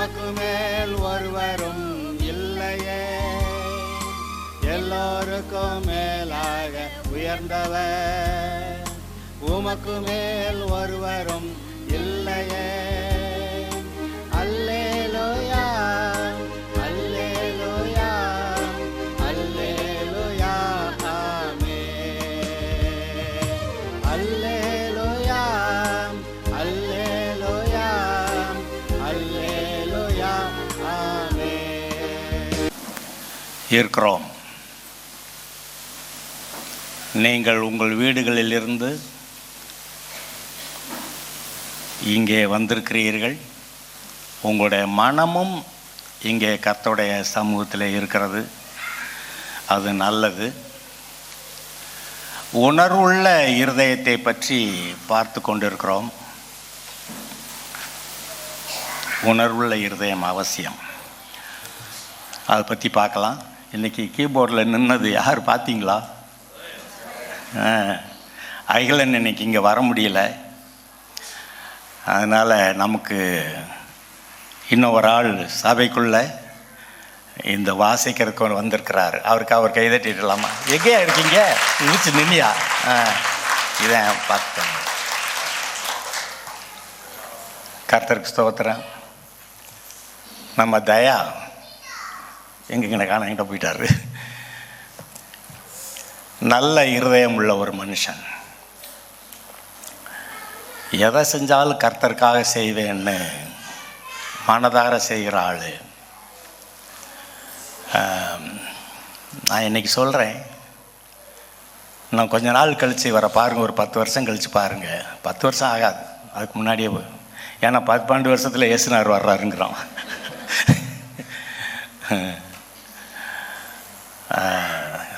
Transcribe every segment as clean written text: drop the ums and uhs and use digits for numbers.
உமக்கு மேல் ஒருவரும் இல்லையே, எல்லோருக்கும் மேலாக உயர்ந்தவர், உமக்கு மேல் ஒருவரும் இல்லையே. அல்லேலூயா அல்லேலூயா அல்லேலூயா ஆமென். அல்லேலூயா அல்லேலூயா அல்லேலூயா ஆமென். இருக்கிறோம். நீங்கள் உங்கள் வீடுகளிலிருந்து இங்கே வந்திருக்கிறீர்கள். உங்களுடைய மனமும் இங்கே கர்த்தருடைய சமூகத்தில் இருக்கிறது. அது நல்லது. உணர்வுள்ள இருதயத்தை பற்றி பார்த்து கொண்டிருக்கிறோம். உணர்வுள்ள இருதயம் அவசியம். அதை பற்றி பார்க்கலாம். இன்றைக்கி கீபோர்டில் நின்னது யார் பார்த்தீங்களா? அகிலன் இன்னைக்கு இங்கே வர முடியல. அதனால் நமக்கு இன்னும் ஒரு ஆள் சபைக்குள்ளே இந்த வாசிக்கிறதுக்கு வந்திருக்கிறார். அவர் கைதட்டிடலாமா? எங்கேயா இருக்கீங்க? முடிச்சு நின்னியா? இதான் பார்த்தேன். கர்த்தருக்கு ஸ்தோத்திரம். நம்ம தயா எங்கெங்க காண எங்கிட்ட போயிட்டாரு. நல்ல இருதயம் உள்ள ஒரு மனுஷன். எதை செஞ்சாலும் கர்த்தருக்காக செய்வேன்னு மனதார செய்கிற ஆள். நான் இன்றைக்கி சொல்கிறேன், நான் கொஞ்ச நாள் கழித்து வர பாருங்கள், ஒரு 10 வருஷம் கழித்து பாருங்கள். 10 வருஷம் ஆகாது, அதுக்கு முன்னாடியே ஏன்னா 12 வருஷத்தில் இயேசுநாதர் வர்றாருங்கிறோம்.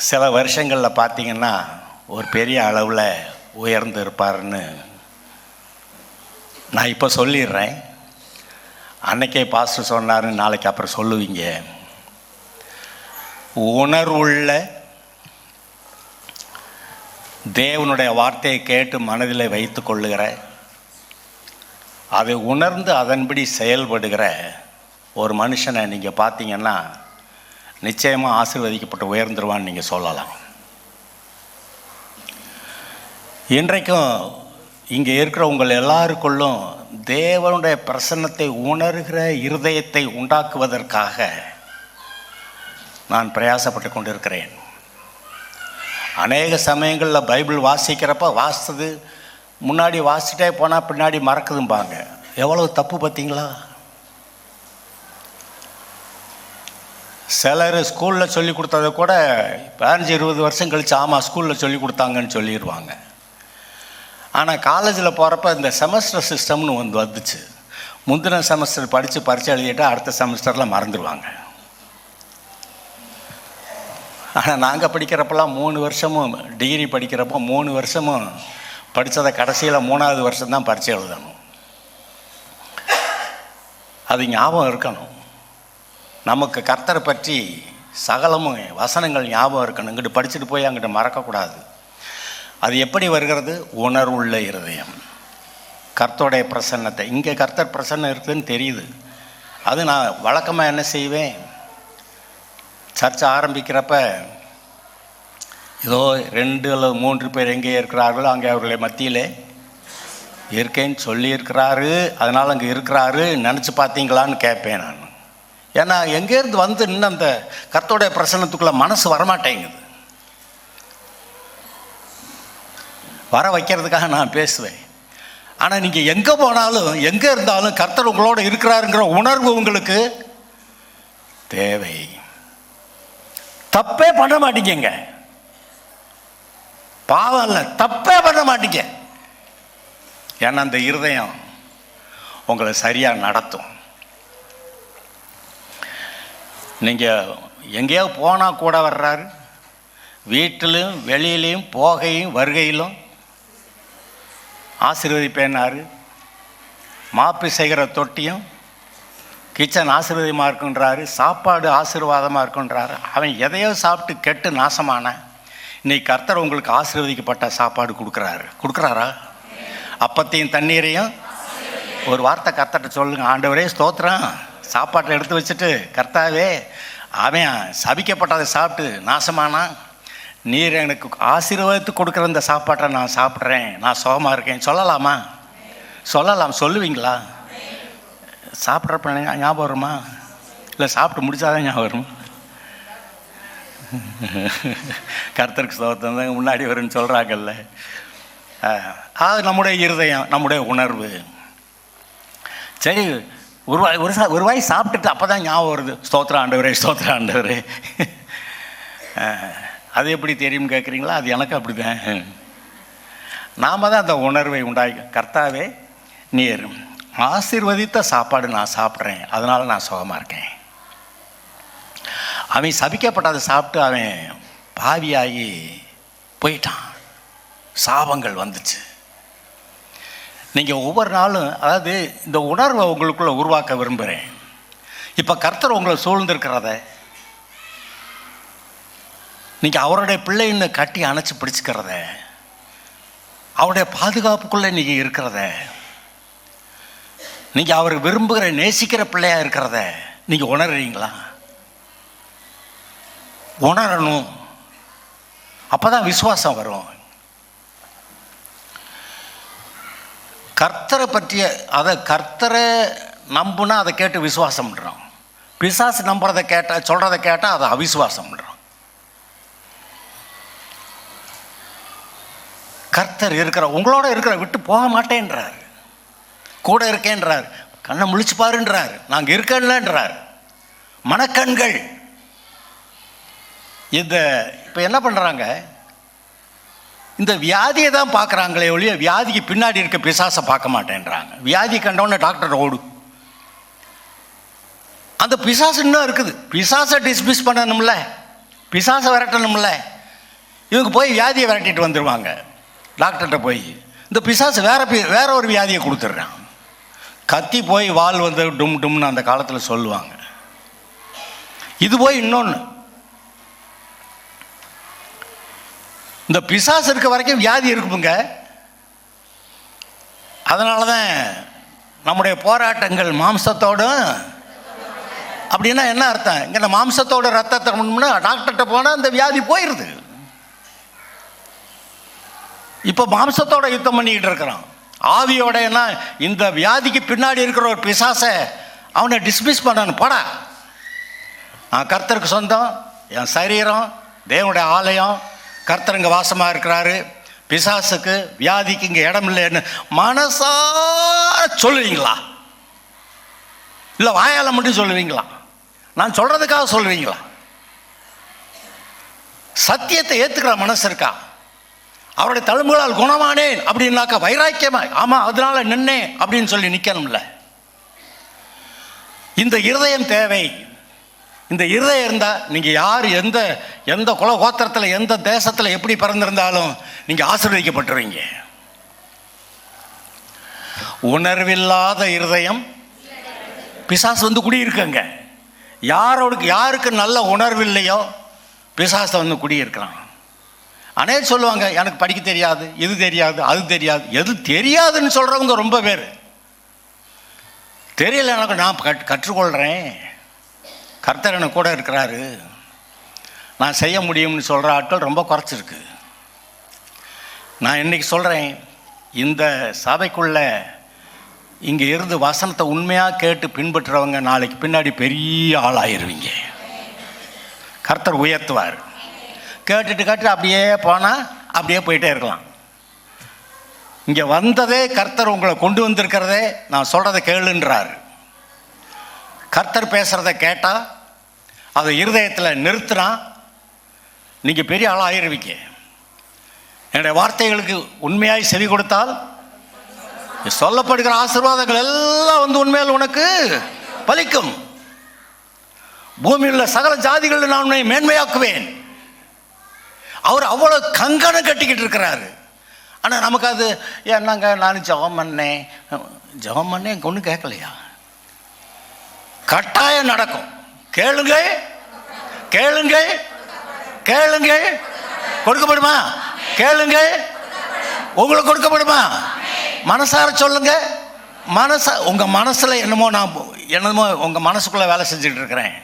சில வருஷங்களில் பார்த்திங்கன்னா ஒரு பெரிய அளவில் உயர்ந்து இருப்பார்னு நான் இப்போ சொல்லிடுறேன். அன்னைக்கே பாஸ்டர் சொன்னார்னு நாளைக்கு அப்புறம் சொல்லுவீங்க. உணர்வுள்ள தேவனுடைய வார்த்தையை கேட்டு மனதில் வைத்து கொள்ளுகிற, அதை உணர்ந்து அதன்படி செயல்படுகிற ஒரு மனுஷனை நீங்கள் பார்த்தீங்கன்னா நிச்சயமாக ஆசீர்வதிக்கப்பட்டு உயர்ந்துருவான்னு நீங்கள் சொல்லலாம். இன்றைக்கும் இங்கே இருக்கிற உங்கள் எல்லாருக்குள்ளும் தேவனுடைய பிரசன்னத்தை உணர்கிற இருதயத்தை உண்டாக்குவதற்காக நான் பிரயாசப்பட்டு கொண்டிருக்கிறேன். அநேக சமயங்களில் பைபிள் வாசிக்கிறப்ப வாசித்தது முன்னாடி வாசிட்டே போனால் பின்னாடி மறக்குதும்பாங்க. எவ்வளவு தப்பு பார்த்தீங்களா? சிலர் ஸ்கூலில் சொல்லி கொடுத்ததை கூட 15-20 வருஷம் கழித்து ஆமாம் ஸ்கூலில் சொல்லி கொடுத்தாங்கன்னு சொல்லிடுவாங்க. ஆனால் காலேஜில் போகிறப்ப இந்த செமஸ்டர் சிஸ்டம்னு வந்துச்சு. முந்தின செமஸ்டர் படித்து பரீட்சை எழுதிட்டு அடுத்த செமஸ்டரில் மறந்துடுவாங்க. ஆனால் நாங்கள் படிக்கிறப்பெல்லாம் 3 வருஷமும் டிகிரி படிக்கிறப்போ 3 வருஷமும் படித்ததை கடைசியில் 3ஆவது வருஷம்தான் பரீட்சை எழுதணும். அது ஞாபகம் இருக்கணும். நமக்கு கர்த்தரை பற்றி சகலமும் வசனங்கள் ஞாபகம் இருக்கணும். இங்கிட்டு படிச்சுட்டு போய் அங்கிட்ட மறக்கக்கூடாது. அது எப்படி வருகிறது? உணர்வுள்ள இருதயம். கர்த்தருடைய பிரசன்னத்தை, இங்கே கர்த்தர் பிரசன்னம் இருக்குதுன்னு தெரியுது. அது நான் வழக்கமாக என்ன செய்வேன், சர்ச்சை ஆரம்பிக்கிறப்ப ஏதோ 2 அல்லது 3 பேர் எங்கே இருக்கிறார்களோ அங்கே அவர்களை மத்தியிலே இருக்கேன்னு சொல்லியிருக்கிறாரு, அதனால் அங்கே இருக்கிறாரு நினச்சி பார்த்தீங்களான்னு கேட்பேன் நான். ஏன்னா எங்கேருந்து வந்து இன்னும் அந்த கர்த்தருடைய பிரசன்னத்துக்குள்ளே மனசு வரமாட்டேங்குது. வர வைக்கிறதுக்காக நான் பேசுவேன். ஆனால் நீங்கள் எங்கே போனாலும் எங்கே இருந்தாலும் கர்த்தர் உங்களோட இருக்கிறாருங்கிற உணர்வு உங்களுக்கு தேவை. தப்பே பண்ண மாட்டீங்க, பாவம் இல்லை, தப்பே பண்ண மாட்டீங்க. ஏன்னா அந்த இருதயம் உங்களை சரியாக நடத்தும். நீங்கள் எங்கேயோ போனால் கூட வர்றாரு, வீட்டிலும் வெளியிலையும் போகையும் வருகையிலும் ஆசீர்வதிப்பேனாரு. மாப்பி செய்கிற தொட்டியும் கிச்சன் ஆசீர்வாதமாக இருக்குன்றாரு, சாப்பாடு ஆசீர்வாதமாக இருக்குன்றாரு. அவன் எதையோ சாப்பிட்டு கெட்டு நாசமான இன்னைக்கு கர்த்தர் உங்களுக்கு ஆசீர்வதிக்கப்பட்ட சாப்பாடு கொடுக்குறாரா? அப்பத்தையும் தண்ணீரையும் ஒரு வார்த்தை கர்த்தர்கிட்ட சொல்லுங்க, ஆண்டவரே ஸ்தோத்திரம், சாப்பாட்டை எடுத்து வச்சுட்டு, கர்த்தாவே அவன் சபிக்கப்பட்டதை சாப்பிட்டு நாசமானான், நீர் எனக்கு ஆசீர்வாதத்து கொடுக்குற இந்த சாப்பாட்டை நான் சாப்பிட்றேன், நான் சுகமாக இருக்கேன் சொல்லலாமா? சொல்லலாம். சொல்லுவீங்களா? சாப்பிட்றப்ப ஞாபகம் வருமா? இல்லை சாப்பிட்டு முடிச்சாதான் ஞாபகம் வருமா? கர்த்தருக்கு ஸ்தோத்திரம் தான் முன்னாடி வரும்னு சொல்கிறாங்கல்ல. அது நம்முடைய இருதயம், நம்முடைய உணர்வு. சரி, ஒரு வாய் சாப்பிட்டுட்டு அப்போ தான் ஞாபகம் வருது, ஸ்தோத்திர ஆண்டவரே, ஸ்தோத்திர ஆண்டவரே. அது எப்படி தெரியும்னு கேட்குறீங்களா? அது எனக்கு அப்படி தான். நாம் தான் அந்த உணர்வை உண்டாக்கி, கர்த்தாவே நீர் ஆசீர்வதித்த சாப்பாடு நான் சாப்பிட்றேன், அதனால் நான் சுகமாக இருக்கேன். அவன் சபிக்கப்பட்டதை சாப்பிட்டு அவன் பாவியாகி போயிட்டான், சாபங்கள் வந்துச்சு. நீங்கள் ஒவ்வொரு நாளும், அதாவது இந்த உணர்வை உங்களுக்குள்ளே உருவாக்க விரும்புகிறேன். இப்போ கர்த்தர் உங்களை சூழ்ந்திருக்கிறத நீங்கள் அவருடைய பிள்ளைன்னு கட்டி அணைச்சி பிடிச்சிக்கிறத, அவருடைய பாதுகாப்புக்குள்ளே நீங்கள் இருக்கிறத, நீங்கள் அவர் விரும்புகிற நேசிக்கிற பிள்ளையாக இருக்கிறத நீங்கள் உணர்றீங்களா? உணரணும். அப்போ தான் விசுவாசம் வரும். கர்த்தரை பற்றிய, அதை கர்த்தரை நம்புனா அதை கேட்டு விசுவாசம் பண்ணுறோம். பிசாசு நம்புறதை கேட்டால், சொல்கிறத கேட்டால் அதை அவிசுவாசம் பண்ணுறோம். கர்த்தர் இருக்கிற, உங்களோட இருக்கிற விட்டு போக மாட்டேன்றார், கூட இருக்கேன்றார், கண்ணை முழிச்சு பாருன்றார், நாங்கள் இருக்கேன்லன்றார். மனக்கண்கள் இந்த இப்போ என்ன பண்ணுறாங்க, இந்த வியாதியை தான் பார்க்குறாங்களே ஒழிய வியாதிக்கு பின்னாடி இருக்க பிசாசை பார்க்க மாட்டேன்றாங்க. வியாதி கண்டவுடனே டாக்டர் ஓடு. அந்த பிசாசு இன்னும் இருக்குது. பிசாசை டிஸ்மிஸ் பண்ணணும்ல, பிசாசை விரட்டணும்ல. இவங்க போய் வியாதியை விரட்டிட்டு வந்துடுவாங்க டாக்டர்கிட்ட போய். இந்த பிசாசு வேற ஒரு வியாதியை கொடுத்துட்றான். கத்தி போய் வால் வந்து டும் டும்னு அந்த காலத்தில் சொல்லுவாங்க. இது போய் இன்னொன்று, இந்த பிசாசு இருக்க வரைக்கும் வியாதி இருக்குங்க. அதனால தான் நம்முடைய போராட்டங்கள் மாம்சத்தோடும். அப்படின்னா என்ன அர்த்தம்? இங்கே இந்த மாம்சத்தோட ரத்தத்தை டாக்டர்கிட்ட போனால் அந்த வியாதி போயிடுது. இப்போ மாம்சத்தோட யுத்தம் பண்ணிக்கிட்டு இருக்கிறான். ஆவியோட என்ன, இந்த வியாதிக்கு பின்னாடி இருக்கிற ஒரு பிசாசை அவனை டிஸ்மிஸ் பண்ணணும். படா, நான் கர்த்தருக்கு சொந்தம், என் சரீரம் தேவனுடைய ஆலயம், கர்த்தர் இங்கே வாசமாக இருக்கிறாரு, பிசாசுக்கு வியாதிக்கு இங்கே இடம் இல்லைன்னு மனசார சொல்லுவீங்களா? இல்லை வாயால் மட்டும் சொல்லுவீங்களா? நான் சொல்கிறதுக்காக சொல்லுவீங்களா? சத்தியத்தை ஏற்றுக்கிற மனசு இருக்கா? அவருடைய தழும்புகளால் குணமானேன் அப்படின்னாக்கா வைராக்கியமா, ஆமாம் அதனால நின்னேன் அப்படின்னு சொல்லி நிற்கணும்ல. இந்த இருதயம் தேவை. இந்த இருதயம் இருந்தால் நீங்கள் யார், எந்த குல கோத்திரத்தில், எந்த தேசத்தில் எப்படி பிறந்திருந்தாலும் நீங்கள் ஆசீர்வதிக்கப்பட்டுருவீங்க. உணர்வில்லாத இருதயம் பிசாசு வந்து குடியிருக்குங்க. யாருக்கு நல்ல உணர்வு இல்லையோ பிசாசை வந்து குடியிருக்கிறான். அநேகம் சொல்லுவாங்க, எனக்கு படிக்க தெரியாது, இது தெரியாது, அது தெரியாது. எது தெரியாதுன்னு சொல்கிறவங்க ரொம்ப பேர். தெரியல, எனக்கு நான் கற்றுக்கொள்கிறேன், கர்த்தர் எனக்கு கூட இருக்கிறாரு, நான் செய்ய முடியும்னு சொல்கிற ஆட்கள் ரொம்ப குறைச்சிருக்கு. நான் இன்றைக்கி சொல்கிறேன், இந்த சபைக்குள்ளே இங்கே இருந்து வசனத்தை உண்மையாக கேட்டு பின்பற்றுறவங்க நாளைக்கு பின்னாடி பெரிய ஆளாயிருவீங்க. கர்த்தர் உயர்த்துவார். கேட்டுட்டு அப்படியே போனால் அப்படியே போயிட்டே இருக்கலாம். இங்கே வந்ததே கர்த்தர் உங்களை கொண்டு வந்திருக்கிறதே நான் சொல்கிறத கேளுன்றார். கர்த்தர் பேசுகிறத கேட்டால் அதை இருதயத்தில் நிறுத்தினா நீங்கள் பெரிய ஆளாக ஆயிருவீங்க. என்னுடைய வார்த்தைகளுக்கு உண்மையாய் செவி கொடுத்தால் சொல்லப்படுகிற ஆசீர்வாதங்கள் எல்லாம் வந்து உண்மையில் உனக்கு பலிக்கும். பூமியில் உள்ள சகல ஜாதிகளில் நான் உன்னை மேன்மையாக்குவேன். அவர் அவ்வளோ கங்கணம் கட்டிக்கிட்டு இருக்கிறாரு. ஆனால் நமக்கு அது என்னங்க, நான் ஜெபம் பண்ணேன் ஒன்றும் கேட்கலையா? கட்டாயம் நடக்கும். கேளுங்கள் கேளுங்கள் கேளுங்கள், கொடுக்கப்படுமா? கேளுங்கள், உங்களுக்கு கொடுக்கப்படுமா? மனசார சொல்லுங்க. உங்க மனசுல என்னமோ நான் என்னமோ உங்கள் மனசுக்குள்ளே வேலை செஞ்சுட்டு இருக்கிறேன்.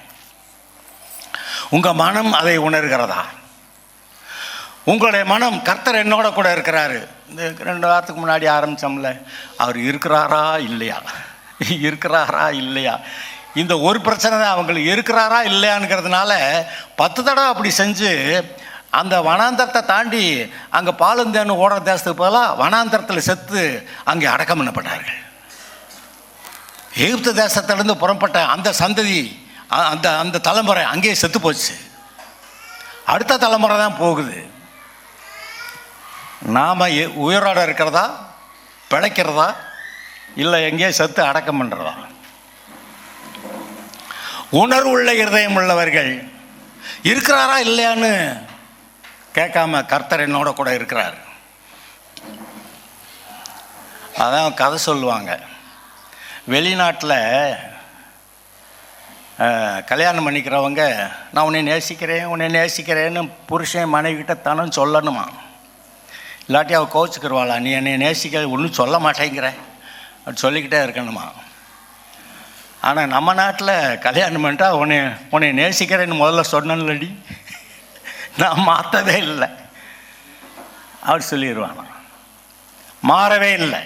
உங்கள் மனம் அதை உணர்கிறதா? உங்களுடைய மனம் கர்த்தர் என்னோட கூட இருக்கிறாரு. இந்த 2 வாரத்துக்கு முன்னாடி ஆரம்பித்தோம்ல, அவர் இருக்கிறாரா இல்லையா, இருக்கிறாரா இல்லையா, இந்த ஒரு பிரச்சனை தான் அவங்களுக்கு. இருக்கிறாரா இல்லையானுங்கிறதுனால 10 தடவை அப்படி செஞ்சு அந்த வனாந்தரத்தை தாண்டி அங்கே பாலுந்தேன்னு ஓடுற தேசத்துக்கு போகலாம், வனாந்தரத்தில் செத்து அங்கே அடக்கம் பண்ணப்பட்டார்கள். எகிப்து தேசத்திலிருந்து புறப்பட்ட அந்த சந்ததி, அந்த அந்த தலைமுறை அங்கேயே செத்து போச்சு. அடுத்த தலைமுறை தான் போகுது. நாம் உயிரோட இருக்கிறதா, பிழைக்கிறதா, இல்லை எங்கேயே செத்து அடக்கம் பண்ணுறதா? உணர்வு உள்ள இருதயம் உள்ளவர்கள் இருக்கிறாரா இல்லையான்னு கேட்காம கர்த்தர் என்னோட கூட இருக்கிறார். அதான் கதை சொல்லுவாங்க. வெளிநாட்டில் கல்யாணம் பண்ணிக்கிறவங்க, நான் உன்னை நேசிக்கிறேன் உன்னை நேசிக்கிறேன்னு புருஷன் மனைவிக்கிட்ட தானும் சொல்லணுமா, இல்லாட்டி அவள் கோச்சுக்கிடுவாளா, நீ என்னை நேசிக்க ஒன்றும் சொல்ல மாட்டேங்கிற அப்படி சொல்லிக்கிட்டே இருக்கணுமா. ஆனால் நம்ம நாட்டில் கல்யாணம் பண்ணிட்டா உன்னை நேசிக்கிறேன்னு முதல்ல சொன்னேன்லடி, நான் மாற்றவே இல்லை அப்படி சொல்லிடுவானா. மாறவே இல்லை.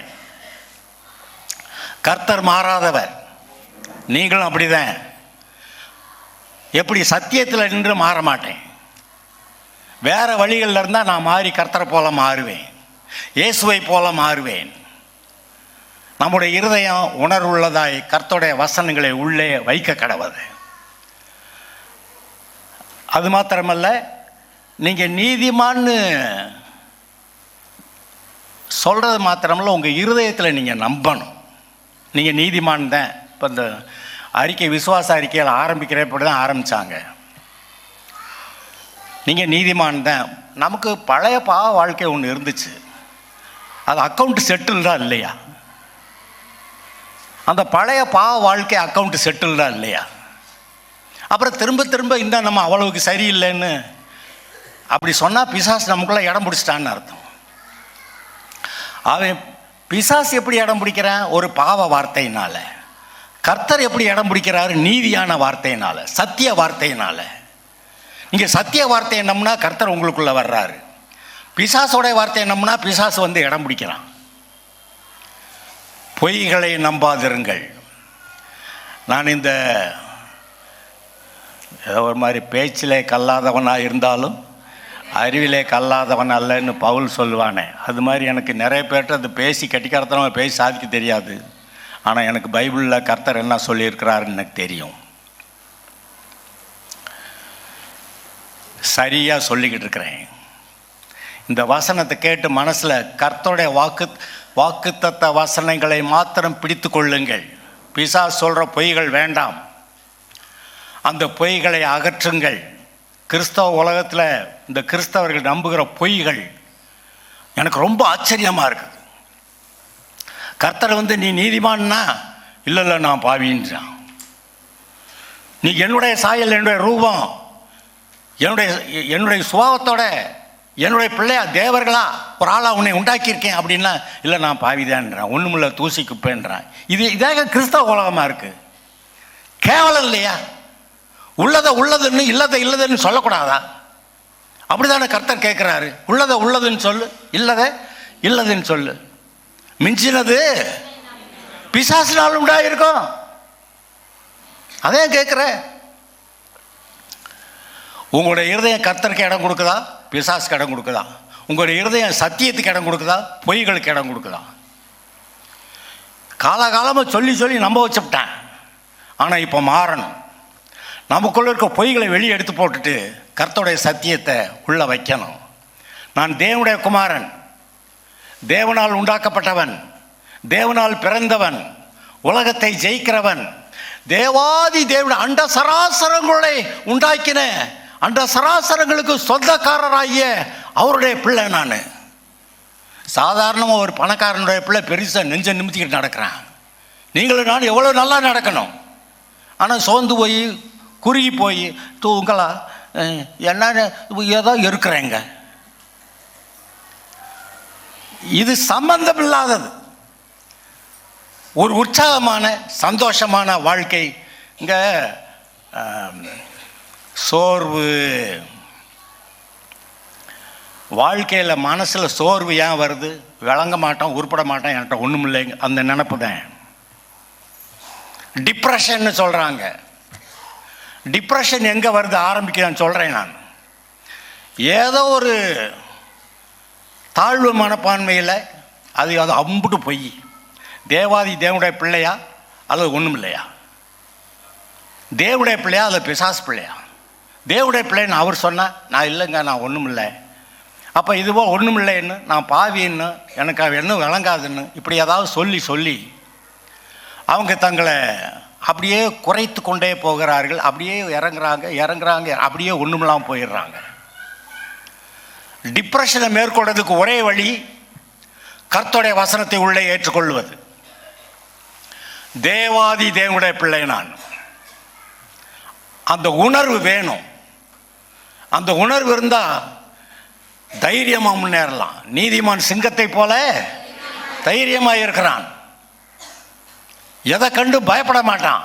கர்த்தர் மாறாதவர், நீங்களும் அப்படிதான். எப்படி சத்தியத்தில் நின்று மாற மாட்டேன், வேறு வழிகளில் இருந்தால் நான் மாறி கர்த்தரை போல மாறுவேன், இயேசுவை போல மாறுவேன். நம்முடைய இருதயம் உணர்வுள்ளதாய் கர்த்தருடைய வசனங்களை உள்ளே வைக்க கடவுது. அது மாத்திரமல்ல, நீங்கள் நீதிமான்னு சொல்கிறது மாத்திரமல்ல, உங்கள் இருதயத்தில் நீங்கள் நம்பணும் நீங்கள் நீதிமான் தான். இப்போ இந்த அறிக்கை, விசுவாச அறிக்கையில் ஆரம்பிக்கிறப்படி தான் ஆரம்பித்தாங்க. நீங்கள் நீதிமான் தான். நமக்கு பழைய பாவ வாழ்க்கை ஒன்று இருந்துச்சு, அது அக்கௌண்ட் செட்டில்டா இல்லையா? அந்த பழைய பாவ வாழ்க்கை அக்கௌண்ட் செட்டில்டா இல்லையா? அப்புறம் திரும்ப திரும்ப இந்த நம்ம அவ்வளவுக்கு சரியில்லைன்னு அப்படி சொன்னால் பிசாசு நமக்குள்ளே இடம் பிடிச்சிட்டான்னு அர்த்தம். அவன் பிசாசு எப்படி இடம் பிடிக்கிறான்? ஒரு பாவ வார்த்தையினால. கர்த்தர் எப்படி இடம் பிடிக்கிறாரு? நீதியான வார்த்தையினால, சத்திய வார்த்தையினால. நீங்கள் சத்திய வார்த்தை என்னம்னா கர்த்தர் உங்களுக்குள்ளே வர்றாரு. பிசாசோடைய வார்த்தை என்னம்னா பிசாசு வந்து இடம் பிடிக்கிறான். பொய்களை நம்பாதிருங்கள். நான் இந்த ஏதோ ஒரு மாதிரி பேச்சிலே கல்லாதவனாக இருந்தாலும் அறிவிலே கல்லாதவன் அல்லன்னு பவுல் சொல்லுவானே, அது மாதிரி எனக்கு நிறைய பேர்கிட்ட அது பேசி கட்டிக்காரத்தனமாக பேசி சாதிக்க தெரியாது. ஆனால் எனக்கு பைபிளில் கர்த்தர் என்ன சொல்லியிருக்கிறாருன்னு எனக்கு தெரியும். சரியாக சொல்லிக்கிட்டு இருக்கிறேன். இந்த வசனத்தை கேட்டு மனசில் கர்த்தருடைய வாக்குத்தத்த வசனங்களை மாத்திரம் பிடித்து கொள்ளுங்கள். பிசாசு சொல்கிற பொய்கள் வேண்டாம், அந்த பொய்களை அகற்றுங்கள். கிறிஸ்தவ உலகத்தில் இந்த கிறிஸ்தவர்கள் நம்புகிற பொய்கள் எனக்கு ரொம்ப ஆச்சரியமாக இருக்குது. கர்த்தர் வந்து நீ நீதிமான்னா, இல்லை இல்லை நான் பாவின்றான். நீ என்னுடைய சாயல், என்னுடைய ரூபம், என்னுடைய சுபாவத்தோட என்னுடைய பிள்ளையா தேவர்களா ஒரு ஆளாக உன்னை உண்டாக்கியிருக்கேன் அப்படின்னா, இல்லை நான் பாவிதான்றான், ஒன்றுமில்ல தூசி குப்பைன்றான். இதாக கிறிஸ்தவ உலகமாக இருக்குது. கேவலம் இல்லையா? உள்ளதை உள்ளதுன்னு இல்லதை இல்லதுன்னு சொல்லக்கூடாதா? அப்படிதானே கர்த்தர் கேட்குறாரு. உள்ளதை உள்ளதுன்னு சொல்லு, இல்லதை இல்லதுன்னு சொல்லு. மிஞ்சினது பிசாசினால் உண்டாயிருக்கும். அதே கேட்குற. உங்களுடைய இருதயம் கர்த்தருக்கு இடம் கொடுக்குதா, பிசாசுக்கு இடம் கொடுக்குதா? உங்களுடைய இருதயம் சத்தியத்துக்கு இடம் கொடுக்குதா, பொய்களுக்கு இடம் கொடுக்குதா? காலகாலமாக சொல்லி சொல்லி நம்ப வச்சுவிட்டேன். ஆனால் இப்போ மாறணும். நமக்குள்ள இருக்க பொய்களை வெளியே எடுத்து போட்டுட்டு கர்த்தருடைய சத்தியத்தை உள்ள வைக்கணும். நான் தேவனுடைய குமாரன், தேவனால் உண்டாக்கப்பட்டவன், தேவனால் பிறந்தவன், உலகத்தை ஜெயிக்கிறவன், தேவாதி தேவன் அண்ட சராசரங்களை உண்டாக்கின அண்ட சராசரங்களுக்கு சொந்தக்காரராகிய அவருடைய பிள்ளை. நான் சாதாரணமாக ஒரு பணக்காரனுடைய பிள்ளை பெருசாக நெஞ்ச நிமித்திக்கிட்டு நடக்கிறேன். நீங்களும் நான் எவ்வளோ நல்லா நடக்கணும். ஆனால் சோர்ந்து போய் குறுகி போய் தூங்களா என்ன ஏதோ இருக்கிறேங்க. இது சம்பந்தம் இல்லாதது. ஒரு உற்சாகமான சந்தோஷமான வாழ்க்கை. இங்கே சோர்வு, வாழ்க்கையில் மனசில் சோர்வு ஏன் வருது? விளங்க மாட்டோம், உருப்பட மாட்டோம், என்கிட்ட ஒன்றும் இல்லைங்க, அந்த நினப்பு தான் டிப்ரெஷன்னு சொல்கிறாங்க. டிப்ரெஷன் எங்கே வருது ஆரம்பிக்கிறான்னு சொல்கிறேன் நான். ஏதோ ஒரு தாழ்வு மனப்பான்மையில் அது அம்புட்டு போய் தேவாதி தேவனுடைய பிள்ளையா அல்லது ஒன்றும் இல்லையா? தேவனுடைய பிள்ளையா அல்லது பிசாசு பிள்ளையா? தேவனுடைய பிள்ளைன்னு அவர் சொன்னால் நான் இல்லைங்க, நான் ஒன்றும் இல்லை. அப்போ இதுவோ ஒன்றும் இல்லைன்னு, நான் பாவின்னு, எனக்கு அவ என்ன விளங்காதுன்னு இப்படி ஏதாவது சொல்லி அவங்க தங்களை அப்படியே குறைத்து கொண்டே போகிறார்கள். அப்படியே இறங்குறாங்க, அப்படியே ஒன்றுமெல்லாம் போயிடுறாங்க. டிப்ரெஷனை மேற்கொள்றதுக்கு ஒரே வழி கர்த்தருடைய வசனத்தை உள்ளே ஏற்றுக்கொள்வது. தேவாதி தேவனுடைய பிள்ளை நான். அந்த உணர்வு வேணும். அந்த உணர்வு இருந்தால் தைரியமாக முன்னேறலாம். நீதிமான் சிங்கத்தை போல தைரியமாக இருக்கிறான். எதை கண்டு பயப்பட மாட்டான்.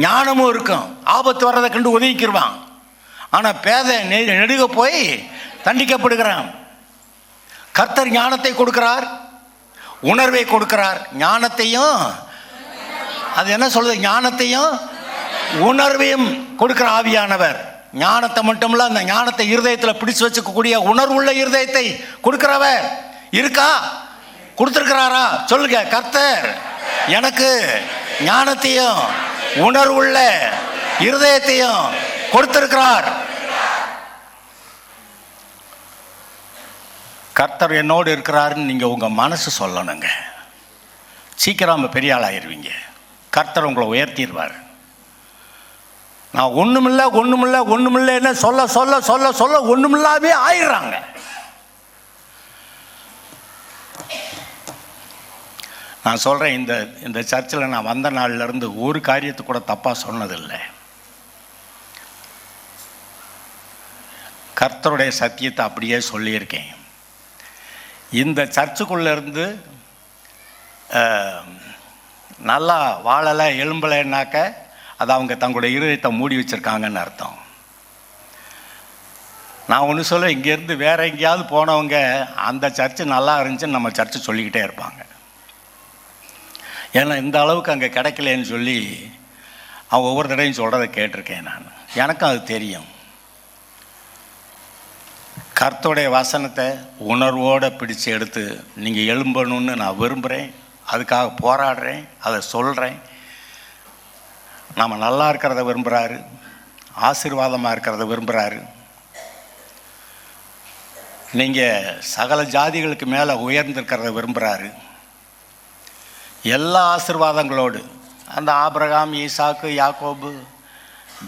ஞானமும் இருக்கும். ஆபத்து வர்றதை கண்டு ஒதுக்கிடுவான். ஆனால் பேதை நெடுக போய் தண்டிக்கப்படுகிறான். கர்த்தர் ஞானத்தை கொடுக்கிறார், உணர்வை கொடுக்கிறார். ஞானத்தையும் அது என்ன சொல்றது, ஞானத்தையும் உணர்வையும் கொடுக்கிற ஆவியானவர். ஞானத்தை மட்டும் இல்லை, அந்த ஞானத்தை இருதயத்தில் பிடிச்சு வச்சுக்கக்கூடிய உணர்வுள்ள இருதயத்தை கொடுக்கிறவர் இருக்கா? கொடுத்துருக்கிறாரா? சொல்லுங்க. கர்த்தர் எனக்கு ஞானத்தையும் உணர்வுள்ள இருதயத்தையும் கொடுத்திருக்கிறார். கர்த்தர் என்னோடு இருக்கிறாருன்னு நீங்கள் உங்கள் மனசு சொல்லணுங்க. சீக்கிரம் பெரிய ஆளாயிருவீங்க. கர்த்தர் உங்களை உயர்த்திடுவார். நான் ஒன்றுமில்லைன்னு சொல்ல ஒன்றுமில்லாமே ஆயிடுறாங்க. நான் சொல்கிறேன், இந்த சர்ச்சில் நான் வந்த நாள்லேருந்து ஒரு காரியத்தை கூட தப்பாக சொன்னதில்லை. கர்த்தருடைய சத்தியத்தை அப்படியே சொல்லியிருக்கேன். இந்த சர்ச்சுக்குள்ளேருந்து நல்லா வாழலை எலும்பலைன்னாக்க அது அவங்க தங்களுடைய இருதயத்தை மூடி வச்சுருக்காங்கன்னு அர்த்தம். நான் ஒன்று சொல்ல, இங்கேருந்து வேறு எங்கேயாவது போனவங்க அந்த சர்ச்சு நல்லா இருந்துச்சுன்னு நம்ம சர்ச்சு சொல்லிக்கிட்டே இருப்பாங்க. ஏன்னா இந்த அளவுக்கு அங்கே கிடைக்கலன்னு சொல்லி அவங்க ஒவ்வொரு தடையும் சொல்கிறத கேட்டிருக்கேன் நான். எனக்கும் அது தெரியும். கர்த்தருடைய வசனத்தை உணர்வோடு பிடிச்சு எடுத்து நீங்கள் எழும்பணும்னு நான் விரும்புகிறேன். அதுக்காக போராடுறேன், அதை சொல்கிறேன். நம்ம நல்லா இருக்கிறத விரும்புகிறாரு, ஆசீர்வாதமாக இருக்கிறத விரும்புகிறாரு. நீங்கள் சகல ஜாதிகளுக்கு மேலே உயர்ந்திருக்கிறத விரும்புகிறாரு. எல்லா ஆசீர்வாதங்களோடு அந்த ஆபிரகாம், ஈசாக்கு, யாக்கோபு,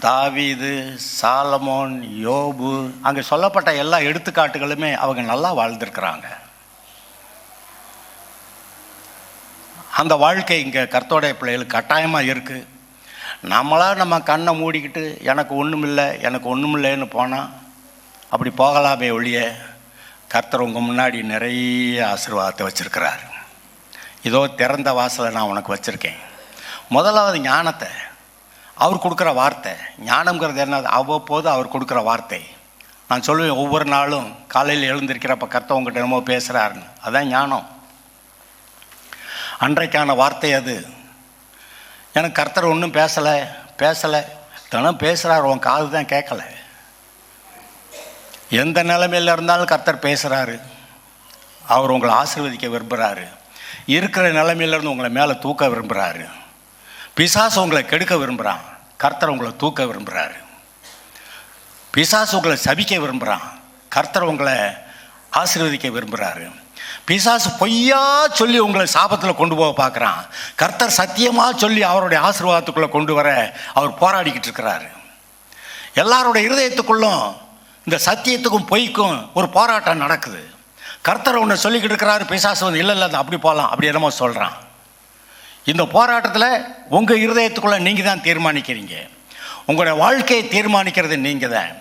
தாவீது, சாலமோன், யோபு, அங்கே சொல்லப்பட்ட எல்லா எடுத்துக்காட்டுகளுமே அவங்க நல்லா வாழ்ந்திருக்கிறாங்க. அந்த வாழ்க்கை இங்கே கர்த்தருடைய பிள்ளைகளுக்கு கட்டாயமாக இருக்குது. நம்ம கண்ணை மூடிக்கிட்டு எனக்கு ஒன்றுமில்லைன்னு போனால் அப்படி போகலாமே ஒழிய, கர்த்தர் உங்கள் முன்னாடி நிறைய ஆசீர்வாதத்தை வச்சுருக்கிறார். இதோ திறந்த வாசலை நான் உனக்கு வச்சுருக்கேன். முதலாவது ஞானத்தை அவர் கொடுக்குற வார்த்தை. ஞானம்ங்கிறது என்ன? அவ்வப்போது அவர் கொடுக்குற வார்த்தை. நான் சொல்லுவேன், ஒவ்வொரு நாளும் காலையில் எழுந்திருக்கிறப்ப கர்த்தர் உங்கள்கிட்ட என்னமோ பேசுகிறாருன்னு. அதுதான் ஞானம். அன்றைக்கான வார்த்தை அது. எனக்கு கர்த்தர் ஒன்றும் பேசலை தினம் பேசுகிறார், உன் காது தான் கேட்கலை. எந்த நிலைமையில் இருந்தாலும் கர்த்தர் பேசுகிறாரு. அவர் உங்களை ஆசீர்வதிக்க விரும்புகிறாரு. இருக்கிற நிலைமையிலேருந்து உங்களை மேலே தூக்க விரும்புகிறாரு. பிசாசு உங்களை கெடுக்க விரும்புகிறான், கர்த்தர் உங்களை தூக்க விரும்புகிறாரு. பிசாசு உங்களை சபிக்க விரும்புகிறான், கர்த்தர் உங்களை ஆசீர்வதிக்க விரும்புகிறாரு. பிசாசு பொய்யா சொல்லி உங்களை சாபத்தில் கொண்டு போக பார்க்குறான், கர்த்தர் சத்தியமாக சொல்லி அவருடைய ஆசீர்வாதத்துக்குள்ளே கொண்டு வர அவர் போராடிக்கிட்டு இருக்கிறாரு. எல்லாருடைய இருதயத்துக்குள்ளும் இந்த சத்தியத்துக்கும் பொய்க்கும் ஒரு போராட்டம் நடக்குது. கர்த்தர் ஒன்று சொல்லிக்கிட்டு இருக்கிறாரு, பிசாசு வந்து இல்லை அப்படி போகலாம் அப்படி என்னமோ சொல்கிறான். இந்த போராட்டத்தில் உங்கள் இருதயத்துக்குள்ளே நீங்கள் தான் தீர்மானிக்கிறீங்க. உங்களுடைய வாழ்க்கையை தீர்மானிக்கிறது நீங்கள் தான்.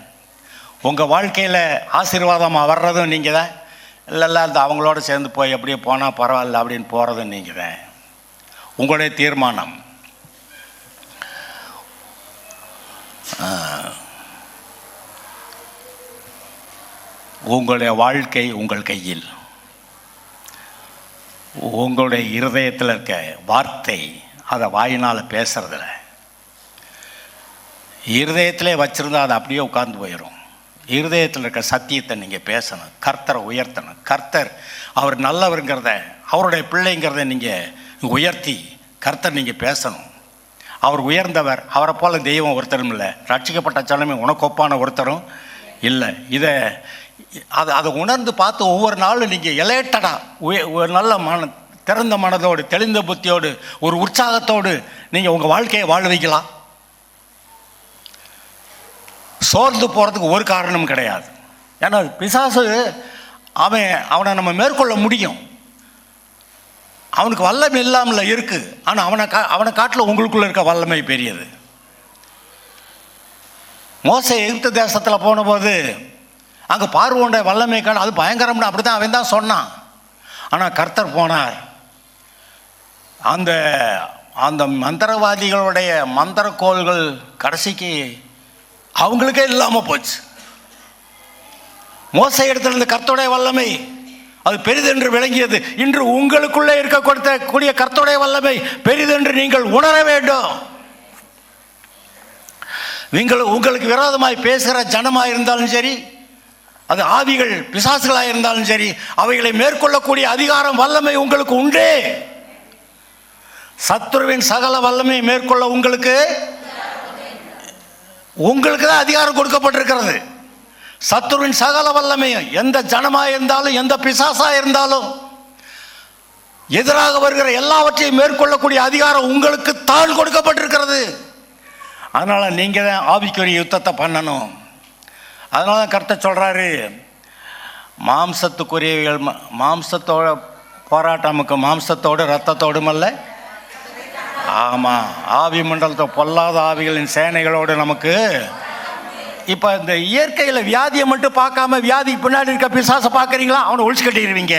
உங்கள் வாழ்க்கையில் ஆசீர்வாதமாக வர்றதும் நீங்கள் தான். இல்லை அந்த அவங்களோட சேர்ந்து போய் அப்படியே போனால் பரவாயில்ல அப்படின்னு போகிறதும் நீங்கள் தான். உங்களுடைய தீர்மானம். உங்களுடைய வாழ்க்கை உங்கள் கையில். உங்களுடைய இருதயத்தில் இருக்க வார்த்தை அதை வாயினால் பேசுறதில்ல. இருதயத்திலே வச்சுருந்தா அது அப்படியே உட்கார்ந்து போயிடும். இருதயத்தில் இருக்க சத்தியத்தை நீங்கள் பேசணும். கர்த்தரை உயர்த்தணும். கர்த்தர் அவர் நல்லவருங்கிறத, அவருடைய பிள்ளைங்கிறத நீங்கள் உயர்த்தி கர்த்தர் நீங்கள் பேசணும். அவர் உயர்ந்தவர், அவரை போல தெய்வம் ஒருத்தரும் இல்லை. ரட்சிக்கப்பட்ட ஜனமே உனக்கு ஒப்பான ஒருத்தரும் இல்லை. அதை உணர்ந்து பார்த்து ஒவ்வொரு நாளும் நீங்கள் எலேட்டடாக ஒரு நல்ல திறந்த மனதோடு, தெளிந்த புத்தியோடு, ஒரு உற்சாகத்தோடு நீங்கள் உங்கள் வாழ்க்கையை வாழ வைக்கலாம். சோர்ந்து போகிறதுக்கு ஒரு காரணம் கிடையாது. ஏன்னா பிசாசு அவனை நம்ம மேற்கொள்ள முடியும். அவனுக்கு வல்லமை இல்லாமல் இருக்குது. ஆனால் அவனை காட்டில் உங்களுக்குள்ளே இருக்க வல்லமை பெரியது. மோசே எகிப்து தேசத்தில் போனபோது அங்கே பார்வோனுடைய வல்லமை காண அது பயங்கரம்னு அப்படி தான் அவன் தான் சொன்னான். ஆனால் கர்த்தர் போனார். அந்த அந்த மந்திரவாதிகளுடைய மந்திரக்கோள்கள் கடைசிக்கு அவங்களுக்கே இல்லாமல் போச்சு. மோசே இடத்துல இருந்த கர்த்தருடைய வல்லமை அது பெரிதென்று விளங்கியது. இன்று உங்களுக்குள்ளே இருக்க கொடுத்தக்கூடிய கர்த்தருடைய வல்லமை பெரிதென்று நீங்கள் உணர வேண்டும். உங்களுக்கு விரோதமாய் பேசுகிற ஜனமாக இருந்தாலும் சரி, அது ஆவிகள் பிசாசுகளாக இருந்தாலும் சரி, அவைகளை மேற்கொள்ளக்கூடிய அதிகாரம் வல்லமை உங்களுக்கு உண்டு. சத்துருவின் சகல வல்லமை மேற்கொள்ள உங்களுக்கு தான் அதிகாரம் கொடுக்கப்பட்டிருக்கிறது. சத்துருவின் சகல வல்லமையும் எந்த ஜனமாக இருந்தாலும், எந்த பிசாசாக இருந்தாலும், எதிராக வருகிற எல்லாவற்றையும் மேற்கொள்ளக்கூடிய அதிகாரம் உங்களுக்கு தான் கொடுக்கப்பட்டிருக்கிறது. அதனால் நீங்கள் தான் ஆவிக்குரிய யுத்தத்தை பண்ணணும். அதனால தான் கர்த்தர் சொல்கிறாரு, மாம்சத்துக்குரியவைகள் மாம்சத்தோட போராட்டமுக்கு மாம்சத்தோடு இரத்தத்தோடும் அல்ல. ஆமாம், ஆவி மண்டலத்தை பொல்லாத ஆவிகளின் சேனைகளோடு நமக்கு. இப்போ இந்த இயற்கையில் வியாதியை மட்டும் பார்க்காம வியாதிக்கு பின்னாடி இருக்க பிசாசை பார்க்குறீங்களா? அவனை ஒழிச்சு கட்டிடுவீங்க.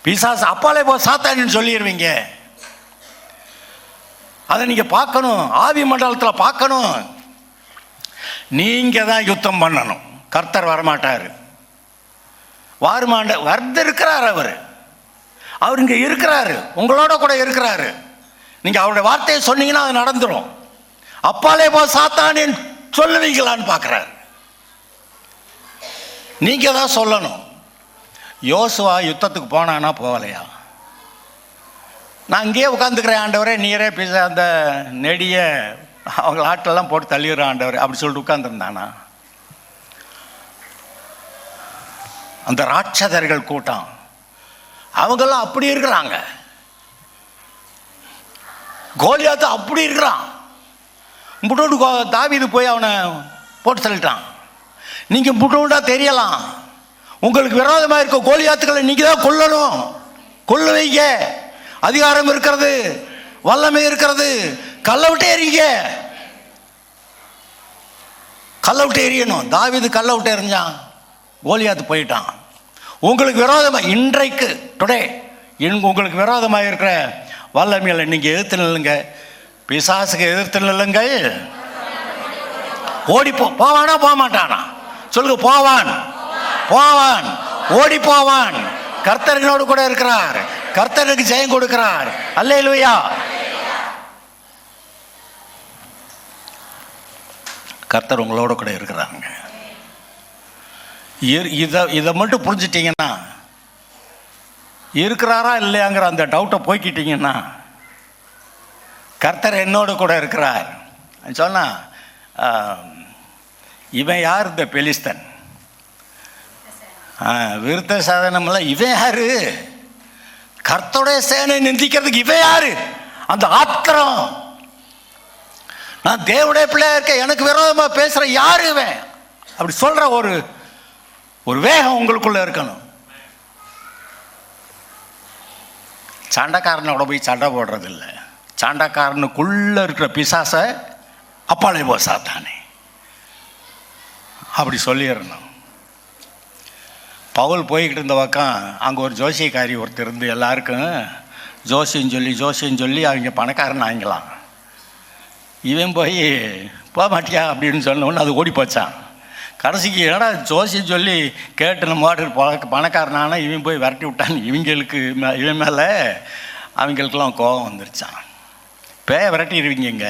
பிசாசு அப்பாலே போ சாத்தான்னு சொல்லிடுவீங்க. அதை நீங்கள் பார்க்கணும், ஆவி மண்டலத்தில் பார்க்கணும். நீங்கள் தான் யுத்தம் பண்ணணும். கர்த்தர் வரமாட்டார். வந்து இருக்கிறார். அவர் இங்கே இருக்கிறாரு, உங்களோட கூட இருக்கிறாரு. நீங்கள் அவருடைய வார்த்தையை சொன்னீங்கன்னா அது நடந்துடும். அப்பாலே போ சாத்தானேன்னு சொல்லுவீங்களான்னு பார்க்குறாரு. நீங்கள் தான் சொல்லணும். யோசுவா யுத்தத்துக்கு போனானா போகலையா? நான் இங்கேயே உட்காந்துக்கிறேன் ஆண்டவரே, நீரே அந்த நெடிய அவங்க ஆட்டெல்லாம் போட்டு தள்ளிடுற ஆண்டவர் அப்படி சொல்லிட்டு உட்கார்ந்துருந்தானா? அந்த ராட்சதர்கள் கூட்டம் அவங்கெல்லாம் அப்படி இருக்கிறாங்க. கோலியாத்து அப்படி இருக்கிறான். முட்டோடு தாவீது போய் அவனை போட்டு தள்ளிட்டான். நீங்கள் முட்டோண்டா தெரியலாம், உங்களுக்கு விரோதமாக இருக்க கோலியாத்துக்களை நீங்கள் தான் கொல்லணும். கொல்லுவீங்க. அதிகாரம் இருக்கிறது, வல்லமை இருக்கிறது. கல்லை விட்டு எறிங்க. கல்லை விட்டு எறியணும். தாவீது கல்லை விட்டு எறிஞ்சான், கோலியாத்து போயிட்டான். உங்களுக்கு விரோதமாக இன்றைக்கு டுடே உங்களுக்கு விரோதமாக இருக்கிற வல்லமையில நீங்கள் எதிர்த்து நில்லுங்க. பிசாசுக்கு எதிர்த்து நில்லுங்கள். ஓடி போவானா போக மாட்டானா? சொல்லுங்க. போவான், போவான், ஓடி போவான். கர்த்தர்களோடு கூட இருக்கிறார். கர்த்தருக்கு ஜெயம் கொடுக்கிறார். அல்லேலூயா. கர்த்தர் உங்களோட கூட இருக்கிறாங்க. இதை மட்டும் புரிஞ்சிட்டிங்கன்னா, இருக்கிறாரா இல்லையாங்கிற அந்த டவுட்டை போய்க்கிட்டீங்கன்னா, கர்த்தர் என்னோடு கூட இருக்கிறார் சொன்னா, இவன் யார்? இந்த பெலிஸ்தன் விருத்த சாதனம்ல இவன் யாரு? கர்த்தருடைய சேனை நிந்திக்கிறதுக்கு இவன் யாரு? அந்த ஆத்திரம். நான் தேவனுடைய பிள்ளையா இருக்க, எனக்கு விரோதமாக பேசுற யாரு இவன்? அப்படி சொல்ற ஒரு வேகம் உங்களுக்குள்ள இருக்கணும். சண்டைக்காரனோட போய் சண்டை போடுறது இல்லை. சண்டைக்காரனுக்குள்ள இருக்கிற பிசாச அப்பாலே போ சாத்தானே அப்படி சொல்லிடணும். பவுல் போய்கிட்டு இருந்த பக்கம் அங்கே ஒரு ஜோசியக்காரி ஒருத்தர் இருந்து எல்லாருக்கும் ஜோசியம் சொல்லி அவங்க பணக்காரன் ஆகிங்களாம். இவன் போய் போக மாட்டியா அப்படின்னு சொன்னோன்னு அது ஓடி போச்சான். கடைசிக்கு என்னடா ஜோசியம் சொல்லி கேட்டு நம்ம வாட்டு பணக்காரனானா இவன் போய் விரட்டி விட்டான். இவன் மேலே அவங்களுக்கெல்லாம் கோபம் வந்துருச்சான். பேய விரட்டிடுவீங்க.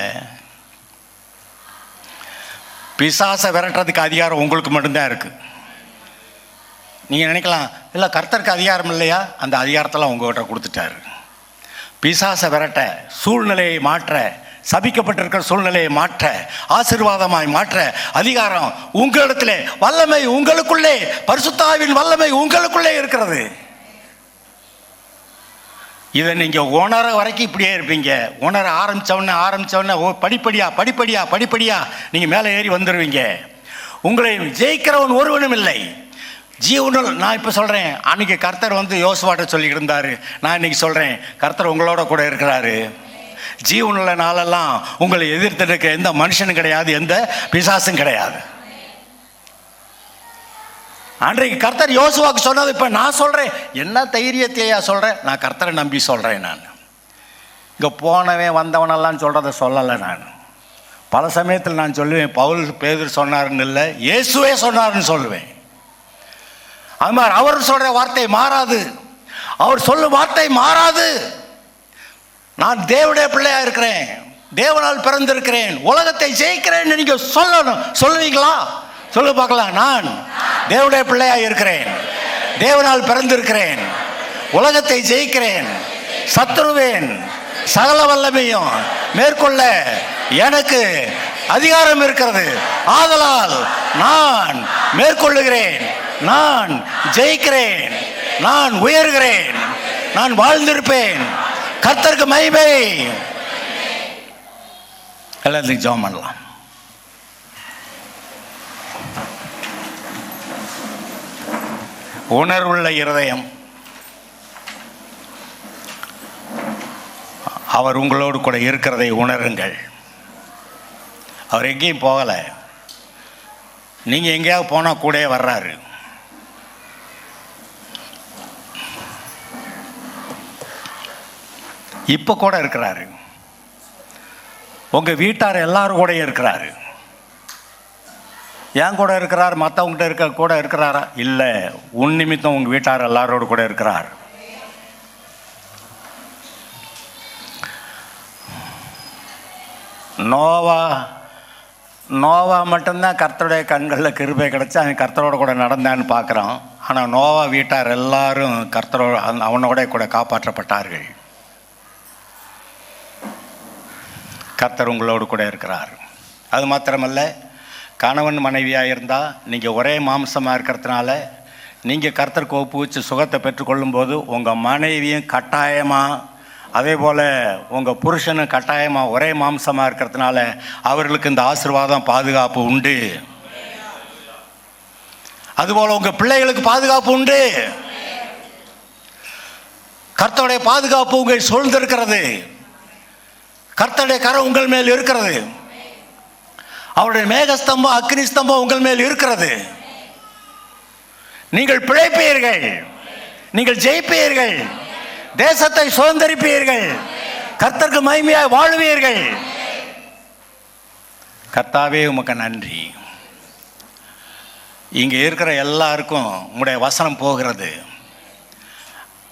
பிசாசை விரட்டுறதுக்கு அதிகாரம் உங்களுக்கு மட்டும்தான் இருக்குது. நீங்கள் நினைக்கலாம், இல்லை கர்த்தருக்கு அதிகாரம் இல்லையா? அந்த அதிகாரத்தெல்லாம் உங்கள்கிட்ட கொடுத்துட்டாரு. பிசாசை விரட்ட, சூழ்நிலையை மாற்ற, சபிக்கப்பட்டிருக்கிற சூழ்நிலையை மாற்ற, ஆசீர்வாதமாய் மாற்ற அதிகாரம் உங்களிடத்தில், வல்லமை உங்களுக்குள்ளே, பரிசுத்த ஆவியின் வல்லமை உங்களுக்குள்ளே இருக்கிறது. இதை நீங்கள் உணர வரைக்கும் இப்படியே இருப்பீங்க. உணர ஆரம்பித்தவொடனே படிப்படியாக நீங்கள் மேலே ஏறி வந்துடுவீங்க. உங்களை ஜெயிக்கிறவன் ஒருவனும் இல்லை. ஜீவனுள் நான் இப்போ சொல்கிறேன், அன்றைக்கி கர்த்தர் யோசுவாட்ட சொல்லிக்கிட்டு இருந்தார். நான் இன்றைக்கி சொல்கிறேன், கர்த்தர் உங்களோட கூட இருக்கிறாரு. ஜீவனுள்ள நாளெல்லாம் உங்களை எதிர்த்து இருக்க எந்த மனுஷனும் கிடையாது, எந்த பிசாசும் கிடையாது. அன்றைக்கு கர்த்தர் யோசுவாக்கு சொன்னது இப்போ நான் சொல்கிறேன். என்ன தைரியத்தையா சொல்கிறேன்? நான் கர்த்தரை நம்பி சொல்கிறேன். நான் இங்கே போனவன் வந்தவனெல்லாம் சொல்கிறத சொல்லலை. நான் பல சமயத்தில் நான் சொல்லுவேன், பவுல் பேதுரு சொன்னாருன்னு இல்லை, இயேசுவே சொன்னாருன்னு சொல்லுவேன். அது மாதிரி அவர் சொல்கிற வார்த்தை மாறாது, அவர் சொல்லும் வார்த்தை மாறாது. நான் தேவனுடைய பிள்ளையாக இருக்கிறேன், தேவனால் பிறந்திருக்கிறேன், உலகத்தை ஜெயிக்கிறேன்னு நீங்கள் சொல்லணும். சொல்லுவீங்களா? சொல்லு பார்க்கலாம். நான் தேவனுடைய பிள்ளையாக இருக்கிறேன், தேவனால் பிறந்திருக்கிறேன், உலகத்தை ஜெயிக்கிறேன், சத்துருவேன், சகல வல்லமையும் மேற்கொள்ள எனக்கு அதிகாரம் இருக்கிறது. ஆதலால் நான் மேற்கொள்ளுகிறேன், நான் ஜெயிக்கிறேன், நான் உயர்கிறேன், நான் வாழ்ந்திருப்பேன். கர்த்தருக்கு மகிமை. எல்லாத்துக்கும் ஜெபம் பண்ணலாம். உணர்வுள்ள இருதயம், அவர் உங்களோடு கூட இருக்கிறதை உணருங்கள். அவர் எங்கேயும் போகலை, நீங்கள் எங்கேயாவது போனால் கூட வர்றாரு. இப்போ கூட இருக்கிறாரு. உங்கள் வீட்டார் எல்லாரும் கூட இருக்கிறாரு. ஏன் கூட இருக்கிறார்? மற்றவங்ககிட்ட கூட இருக்கிறாரா? இல்லை, உன் நிமித்தம் உங்கள் வீட்டார் எல்லாரோடு கூட இருக்கிறார். நோவா மட்டும்தான் கர்த்தருடைய கண்களில் கிருபை கிடச்சி அவன் கர்த்தரோட கூட நடந்தான்னு பார்க்குறான். ஆனால் நோவா வீட்டார் எல்லாரும் கர்த்தரோட அவனோட கூட காப்பாற்றப்பட்டார்கள். கர்த்தர் உங்களோடு கூட இருக்கிறார். அது மாத்திரமல்ல, கணவன் மனைவியாக இருந்தால் நீங்கள் ஒரே மாம்சமாக இருக்கிறதுனால நீங்கள் கர்த்தருக்கு ஒப்புவிச்சு சுகத்தை பெற்றுக்கொள்ளும்போது உங்கள் மனைவியும் கட்டாயமாக, அதே போல் உங்கள் புருஷனும் கட்டாயமாக ஒரே மாம்சமாக இருக்கிறதுனால அவர்களுக்கு இந்த ஆசீர்வாதம், பாதுகாப்பு உண்டு. அதுபோல் உங்கள் பிள்ளைகளுக்கு பாதுகாப்பு உண்டு. கர்த்தருடைய பாதுகாப்பு உங்கள் சூழ்ந்திருக்கிறது. கர்த்தருடைய கரம் உங்கள் மேல் இருக்கிறது. அவருடைய மேகஸ்தம்பம், அக்னி ஸ்தம்பம் உங்கள் மேல் இருக்கிறது. நீங்கள் பிழைப்பீர்கள், நீங்கள் ஜெயிப்பீர்கள், தேசத்தை சுதந்திரிப்பீர்கள், கர்த்தருக்கு மகிமையாய் வாழுவீர்கள். கர்த்தாவே உமக்கு நன்றி. இங்கே இருக்கிற எல்லாருக்கும் உங்களுடைய வசனம் போகிறது.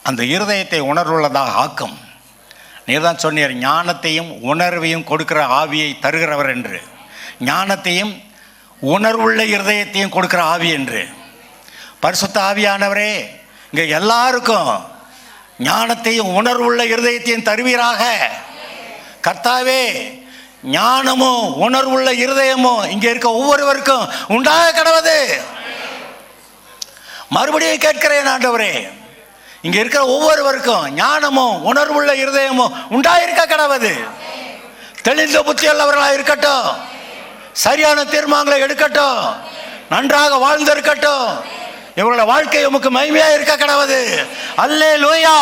அந்த இருதயத்தை உணர்வுள்ளதாக ஆக்கும். நீர் தான் சொன்னீர், ஞானத்தையும் உணர்வையும் கொடுக்கிற ஆவியை தருகிறவர் என்று. ஞானத்தையும் உணர்வுள்ள இருதயத்தையும் கொடுக்கிற ஆவி என்று. பரிசுத்த ஆவியானவரே, இங்கே எல்லாருக்கும் ஞானத்தையும் உணர்வுள்ள இருதயத்தையும் தருவீராக. கர்த்தாவே, ஞானமும் உணர்வுள்ள இருதயமும் இங்கே இருக்க ஒவ்வொருவருக்கும் உண்டாக கடவுது. மறுபடியும் கேட்கிறேன் ஆண்டவரே, இங்கே இருக்கிற ஒவ்வொருவருக்கும் ஞானமும் உணர்வுள்ள இருதயமும் உண்டாயிருக்க கடவுது. தெளிந்த புத்தி உள்ளவர்களாக இருக்கட்டும், சரியான தீர்மானங்களை எடுக்கட்டும், நன்றாக வாழ்ந்திருக்கட்டும். இவங்களோட வாழ்க்கை உமக்கு மகிமையாக இருக்க கடவுது. அல்லேலூயா.